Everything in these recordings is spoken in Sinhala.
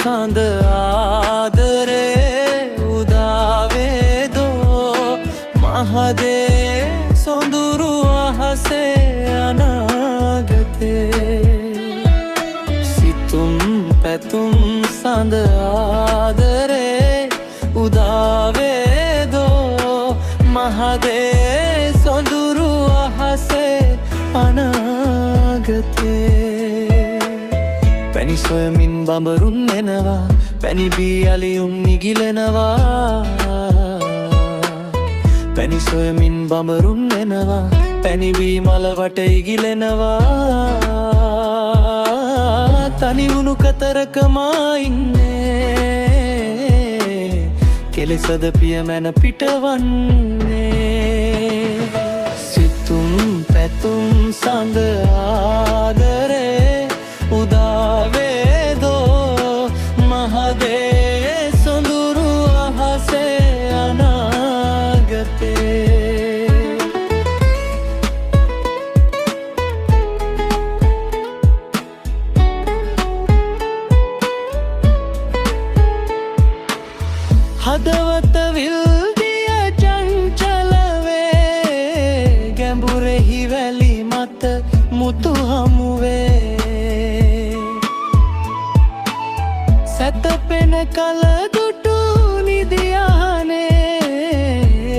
සඳ ආදරේ උදාවේදෝ මහදේ සොඳුරු අහසේ අනාගතේ සිතුම් පැතුම් සඳ ආදරේ උදාවේදෝ මහදේ සොඳුරු අහසේ අනාගතේ පැණි සොයමින් බඹරුන් එනවා පැණි බී අලියුම් නිගිලෙනවා පැණි සොයමින් බඹරුන් එනවා පැණි බී මල වට ඉගිලෙනවා තනි වුණු කතරකමා ඉන්නේ කෙලෙසද පියමැන පිටවන්නේ සිතුම් පැතුම් සඳ ආදරේ උදාවේදෝ මහදේ සොඳුරු අහසේ අනාගතේ හදවත විල්දිය චංචලවේ ගැඹුරෙහි වැලි මත මුතු හමුවේ සැතපෙන කල දුටු නිදියානේ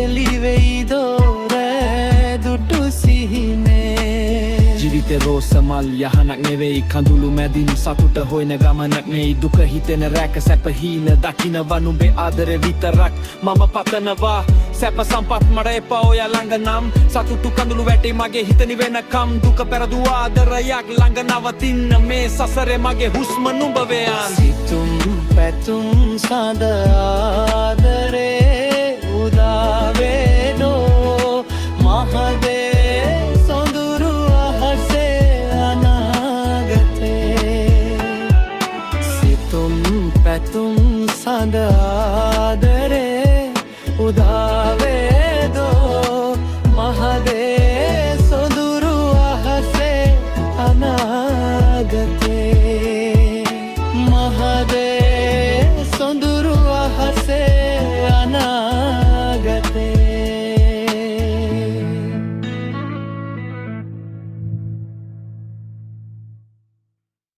ලිවෙයි දෝරෑ දුටු සිහිනේ ජීවිතේ රෝස මල් යහනක් නෙවෙයි කඳුළු මැදින් සතුට හොයන ගමනක් නෙයි දුක හිතෙන රැක සැප හීන දකිනවා නුඹේ ආදරේ විතරක් මම පතනවා සැප සම්පත් මට එපා ඔය ළඟ නම් සතුටු කඳුළු වැටේ මගේ හිත නිවෙනකම් දුක පෙරදු ආදරයක් ළඟ නවතින්න මේ සසරේ මගේ හුස්ම නුඹ වේයන් සිතුම් පැතුම් සඳ ආදරේ උදාවේදෝ මහදේ